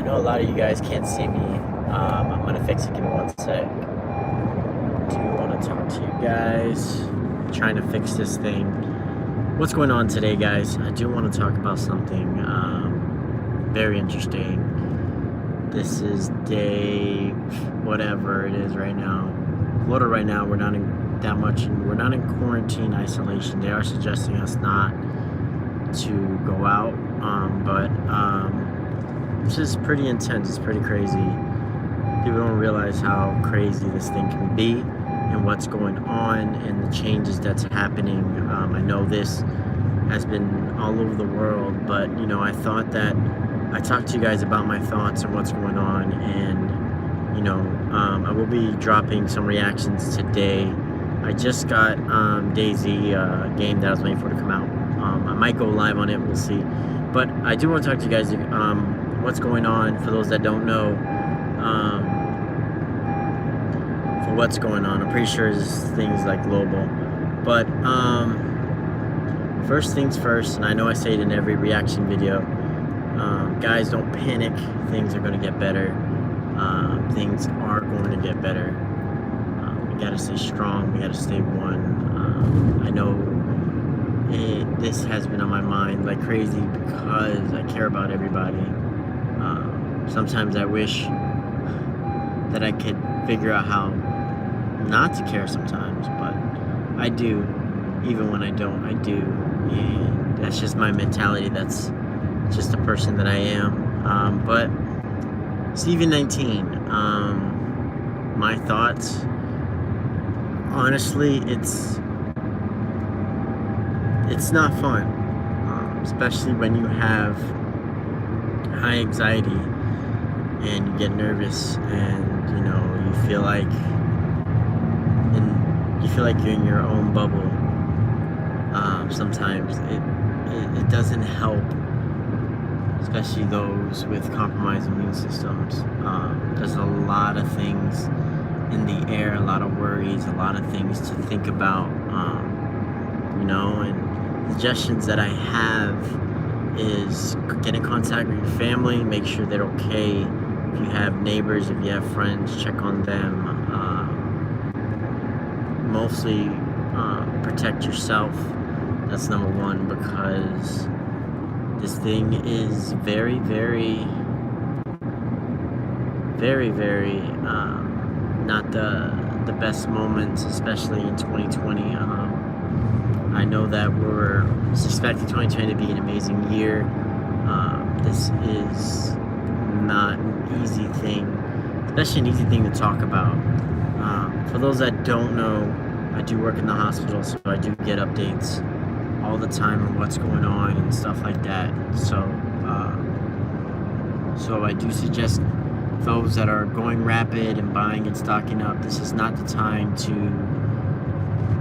know a lot of you guys can't see me. I'm gonna fix it. Give me one sec. Do want to talk to you guys. Trying to fix this thing. What's going on today, guys? I do want to talk about something very interesting. This is day whatever it is right now. Florida right now, we're not in that much. We're not in quarantine isolation. They are suggesting us not to go out, but it's just pretty intense. It's pretty crazy. People don't realize how crazy this thing can be and what's going on and the changes that's happening. I know this has been all over the world, but you know, I thought that I talked to you guys about my thoughts and what's going on, and you know, I will be dropping some reactions today. I just got DayZ game that I was waiting for to come out. I might go live on it, we'll see. But I do want to talk to you guys what's going on for those that don't know. For what's going on, I'm pretty sure it's things like global. But first things first, and I know I say it in every reaction video, guys, don't panic. Things are going to get better. Things are going to get better. We got to stay strong. We got to stay one. I know this has been on my mind like crazy because I care about everybody. Sometimes I wish that I could figure out how not to care sometimes, but I do. Even when I don't, I do. And that's just my mentality. That's just the person that I am. But Steven 19, my thoughts, honestly, it's not fun, especially when you have high anxiety and you get nervous and you know you feel like you're in your own bubble. Sometimes it doesn't help, especially those with compromised immune systems. There's a lot of things in the air, a lot of worries, a lot of things to think about, you know, and suggestions that I have is get in contact with your family, make sure they're okay. If you have neighbors, if you have friends, check on them. Mostly protect yourself. That's number one, because this thing is very, very, very, very not the best moments, especially in 2020. I know that we're expecting 2020 to be an amazing year. This is not an easy thing, especially an easy thing to talk about. For those that don't know, I do work in the hospital, so I do get updates all the time on what's going on and stuff like that. So I do suggest those that are going rapid and buying and stocking up, this is not the time to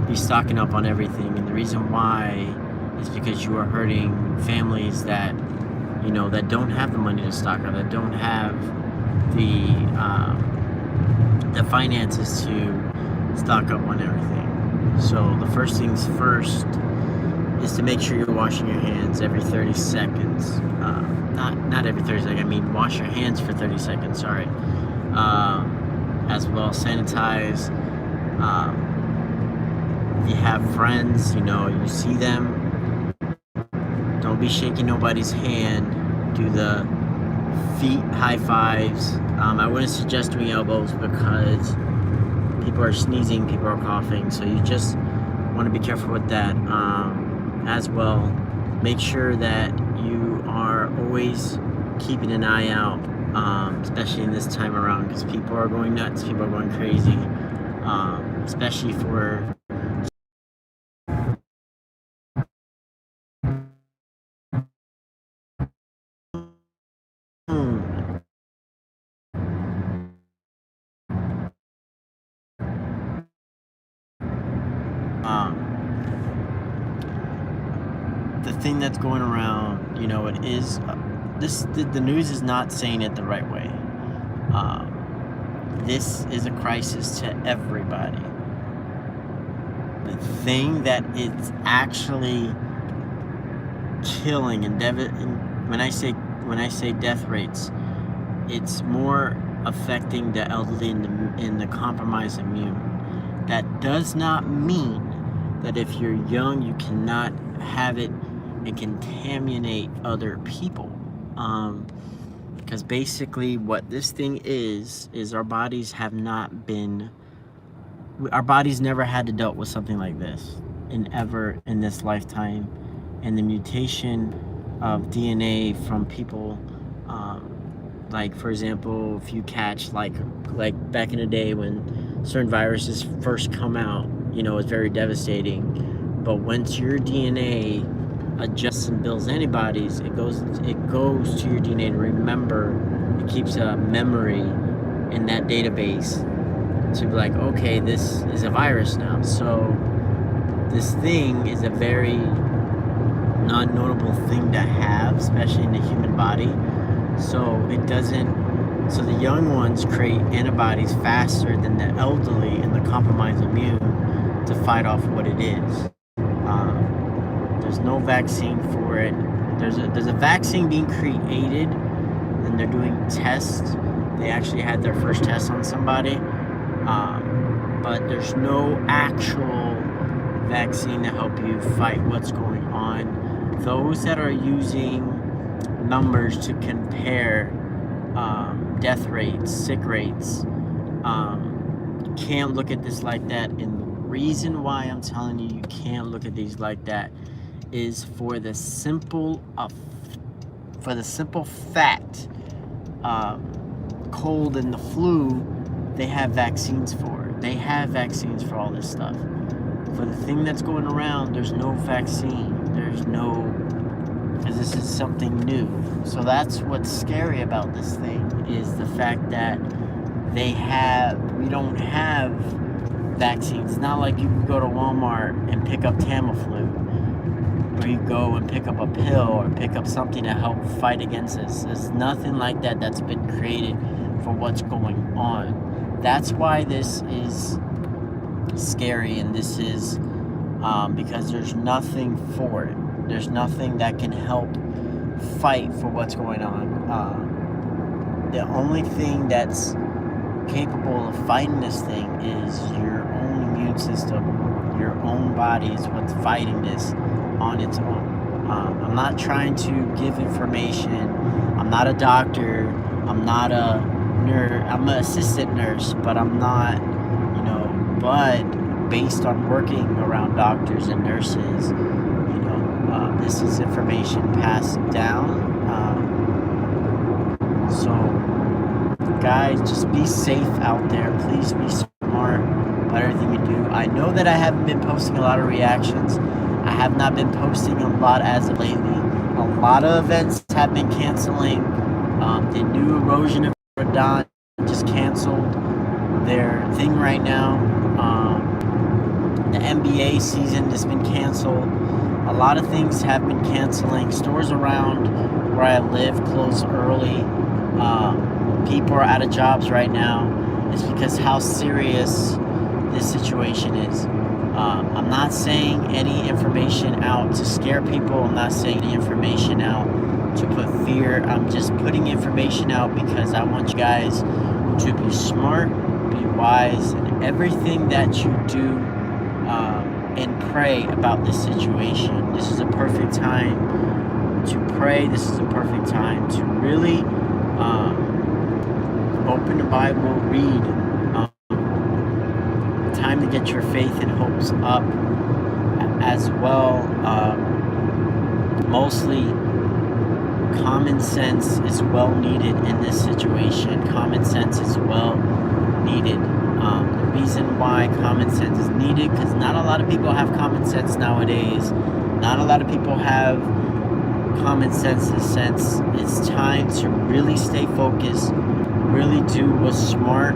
be stocking up on everything. And the reason why is because you are hurting families that, you know, that don't have the money to stock up, that don't have the finances to stock up on everything. So the first things first is to make sure you're washing your hands every 30 seconds. Not every 30 seconds, I mean wash your hands for 30 seconds, sorry. As well, sanitize. If you have friends, you know, you see them, don't be shaking nobody's hand. Do the feet high fives. I wouldn't suggest doing elbows because people are sneezing, people are coughing, so you just want to be careful with that. As well, make sure that you are always keeping an eye out, especially in this time around, because people are going nuts, people are going crazy, especially for the thing that's going around, you know, it is the news is not saying it the right way. This is a crisis to everybody. The thing that it's actually killing and when I say death rates, it's more affecting the elderly and the compromised immune. That does not mean that if you're young, you cannot have it and contaminate other people. Because basically what this thing is our bodies never had to dealt with something like this in this lifetime. And the mutation of DNA from people, like for example, if you catch like back in the day when certain viruses first come out, it's very devastating. But once your DNA adjusts and builds antibodies, it goes to your DNA to remember. It keeps a memory in that database to be like, okay, this is a virus now. So this thing is a very non-notable thing to have, especially in the human body. So the young ones create antibodies faster than the elderly and the compromised immune to fight off what it is. There's no vaccine for it. There's a vaccine being created, and they're doing tests. They actually had their first test on somebody, but there's no actual vaccine to help you fight what's going on. Those that are using numbers to compare death rates, sick rates, can't look at this like that. And the reason why I'm telling you can't look at these like that is for the simple fact, cold and the flu, they have vaccines for. They have vaccines for all this stuff. For the thing that's going around, there's no vaccine. Because this is something new. So that's what's scary about this thing, is the fact that we don't have vaccines. It's not like you can go to Walmart and pick up Tamiflu, or you go and pick up a pill or pick up something to help fight against this. There's nothing like that that's been created for what's going on. That's why this is scary, and this is because there's nothing for it. There's nothing that can help fight for what's going on. The only thing that's capable of fighting this thing is your own immune system. Your own body is what's fighting this on its own. I'm not trying to give information. I'm not a doctor. I'm not a nurse. I'm an assistant nurse, but I'm not, but based on working around doctors and nurses, this is information passed down. So guys, just be safe out there. Please be smart about everything you do. I know that I haven't been posting a lot of reactions. I have not been posting a lot as of lately. A lot of events have been canceling. The new Erosion of Radon just canceled their thing right now. The NBA season has been canceled. A lot of things have been canceling. Stores around where I live close early. People are out of jobs right now. It's because how serious this situation is. I'm not saying any information out to scare people. I'm not saying any information out to put fear. I'm just putting information out because I want you guys to be smart, be wise, and everything that you do, and pray about this situation. This is a perfect time to pray. This is a perfect time to really open the Bible, read. Time to get your faith and hopes up as well. Mostly common sense is well needed in this situation. Common sense is well needed. The reason why common sense is needed, because not a lot of people have common sense nowadays. Not a lot of people have common sense in the sense it's time to really stay focused, really do what's smart.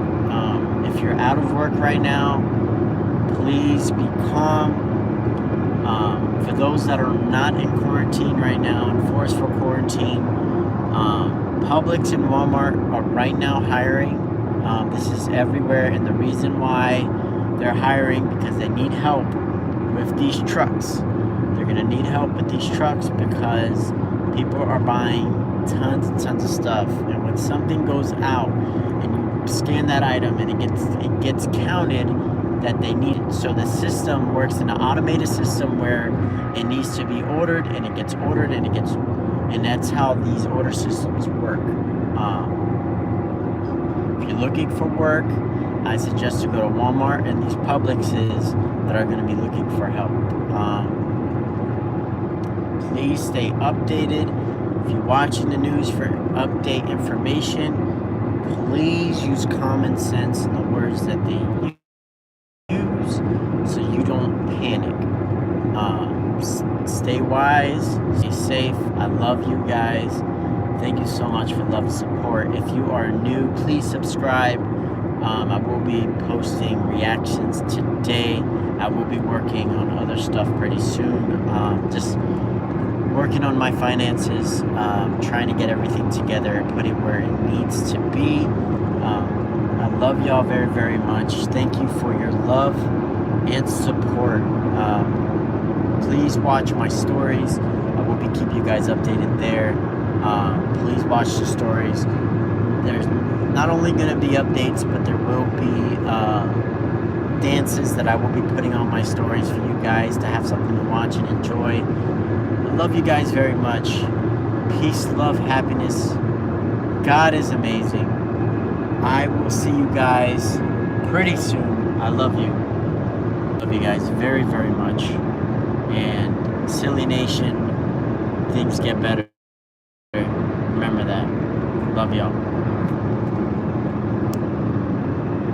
If you're out of work right now, please be calm. For those that are not in quarantine right now, in forceful quarantine, Publix and Walmart are right now hiring. This is everywhere, and the reason why they're hiring because they need help with these trucks. They're going to need help with these trucks because People are buying tons and tons of stuff, and when something goes out and you scan that item and it gets counted that they need it. So the system works in an automated system where it needs to be ordered and it gets ordered and that's how these order systems work. If you're looking for work, I suggest to go to Walmart and these Publixes that are going to be looking for help. Please stay updated. If you're watching the news for update information, please use common sense in the words that they use so you don't panic. Stay wise, stay safe. I love you guys. Thank you so much for love and support. If you are new, please subscribe. I will be posting reactions today. I will be working on other stuff pretty soon. Just working on my finances, trying to get everything together, put it where it needs to be. I love y'all very, very much. Thank you for your love and support. Please watch my stories. I will be keeping you guys updated there. Please watch the stories. There's not only going to be updates, but there will be dances that I will be putting on my stories for you guys to have something to watch and enjoy. I love you guys very much. Peace, love, happiness. God is amazing. I will see you guys pretty soon. I love you. Love you guys very, very much. And Silly Nation, things get better. Remember that. Love y'all.